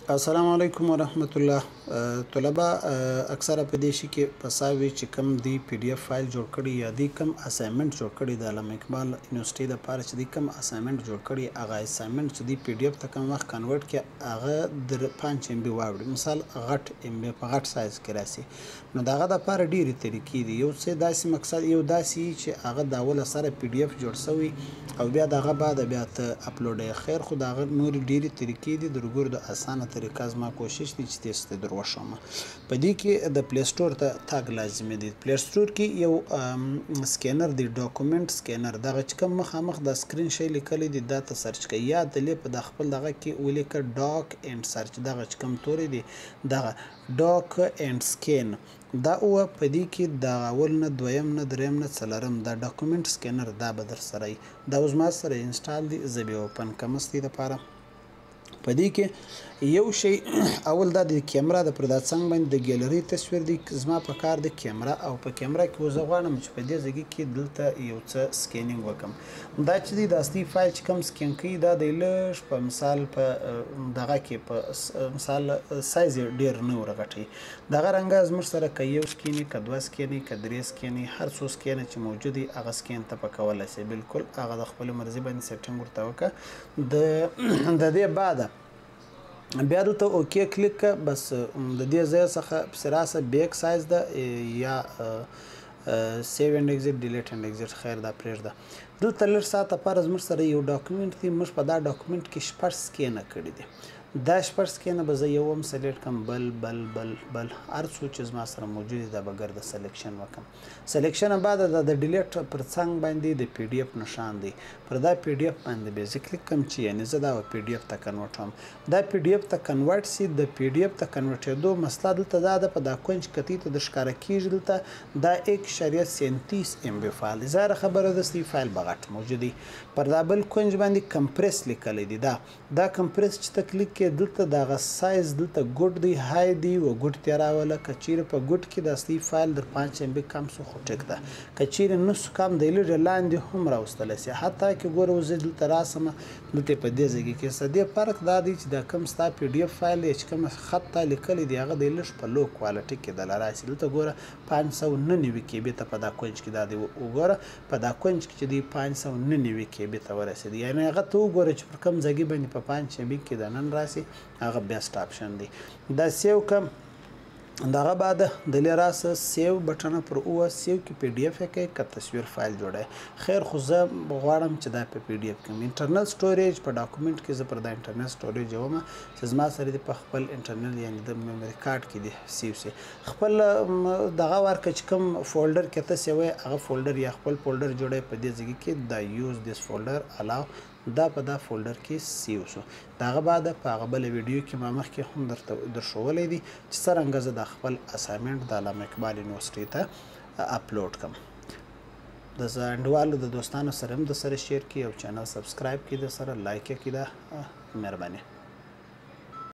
السلام علیکم ورحمت الله طلبه اکثره په دې شي کې پساوي چې کوم دی پی ډی اف فایل جوړ کړي یا دی کوم اسایمنت جوړ کړي د علامه اقبال یونیورسيټي لپاره چې دی کوم اسایمنت جوړ کړي هغه اسایمنت چې دی پی ډی اف ته کوم وخت کنورټ کړي هغه در 5 ام بي واوړي مثال غټ ام بي په غټ سایز کې راسي نو دغه د لپاره ډېرې طریقې دي یو څه داسې مقصد یو داسې چې هغه د اول سره پی ډی اف جوړ شوی او بیا دغه بعد بیا ته اپلوډ خیر خو دغه نور ډېرې طریقې دي د ګور د اسانه طریقه زما کوشش دی چې تاسو ته دروښم په دې کې د پلی سٹور ته تاګ لازمي دی پلی سٹور کې یو سکینر دی ډاکومنت سکینر دغه چې کوم مخامخ د سکرین شی لیکلی دی دا ته سرچ کوي یا د لیپ د خپل دغه کې ولیکه ډاک اینډ سرچ دغه چې کوم توري دی دغه ډاک اینډ سکین دا او په دې کې د اول نه دویم نه دریم نه څلورم دا ډاکومنت سکینر دا به در سره دا اوس ما سره انسټال دی زه به اوپن کوم ستې لپاره په دې کې یو شی اول دا د کیمرا د پر د څنګ باندې د ګیلری تصویر دی زما په کار د کیمرا او په کیمرا کې وزه غواړم چې په دې ځای کې دلته یو څه سکینینګ وکم دا چې د اصلي فایل چې کوم سکین کوي دا د لږ په مثال په دغه کې په مثال سایز ډیر نه ورغټي دغه رنګ زموږ سره کوي یو سکینی کدو سکینی کدرې سکینی هر څو سکین چې موجود دي هغه سکین ته پکولای شي بالکل هغه د خپل مرزي باندې سیټینګ ورته وکړه د دې بعد بیا دلته اوکې کلیک که بس د دې ځای څخه سراسه بیک سایز ده یا سیو اینډ ایگزیټ ډیلیټ اینډ ایگزیټ خیر دا پرېږده دلته لږ ساعت لپاره زموږ سره یو ډاکومنټ دی موږ په دا ډاکومنټ کې شپږ سکینه کړي دي دا شپږ سکینه به زه یو هم سلیکټ کړم بل هر څو چې زما سره موجود دي دا به ګرده سلیکشن وکړم سلیکشن بعد د ډیلیټ پر څنګ باندې د پی ډی اف نشان دی پر دا پی ډی اف باندې به زه کلیک کوم چې یعنې زه دا پی ډی اف ته کنورټ کوم دا پی ډی اف ته کنورټ سي د پی ډی اف ته کنورټېدو مسله دلته دا ده په دا کونج کتې ته د ښکاره کېږي دلته دا 1.37 ام بي فایل ظاهره خبره ده چې فایل به غټ موجود دی پر دا بل کونج باندې کمپریس لیکلی دی دا کمپریس چې ته کلیک کې دلته دغه سایز دلته ګوډ دی های دی و ګوډ تیراوله که چیرې په ګوډ کې د اصلي فایل در 5 ام بي کم څه خو ټیک ده که چیرې نص کم دی لږ لاندې هم راوستلی سي حتی کې ګوره زه دلته راسم دلته په دې ځای کې څه دې فرق دا دی چې دا کوم ستا پی ډی اف فایل دی چې کوم خط ته لیکلی دی هغه دی لږ په لو کوالټي کې دله راسي دلته ګوره 599 کې بي ته په دا کونج کې دا دی وګوره په دا کونج کې چې دی 599 کې بي ته ورسېدي یعنې هغه ته وګوره چې پر کوم ځای باندې په 5 ام بي کې د نن راسي هغه بیسټ اپشن دی دا سیو کم دغه بعد د لراسه سیو بټن پر او سیو کې پی ډی اف کې که تصویر فایل جوړه خیر خو زه غواړم چې دا په پی ډی اف کې انټرنل سټوریج په ډاکومنت کې زه پر دا انټرنل سټوریج ومه چې زما سره د خپل انټرنل یعنی د میموري کارت کې دی سیو سي خپل دغه ورکه چې کوم فولډر کې ته سیوي هغه فولډر یا خپل فولډر جوړه په دې ځای کې دا یوز دیس فولډر الاو دا په دا فولډر کې سیو شو دغه بعد په هغه بل ویډیو کې ما مخکې هم درته درښولی دی چې څرنګه زه د خپل اسایمنټ د علامه اقبال یونیورسيټي ته اپلوډ کړم د انډیوالو د دوستانو سره هم د سره شیر کړي او چینل سبسکرایب کړي د سره لایک یې کړي ده مهرباني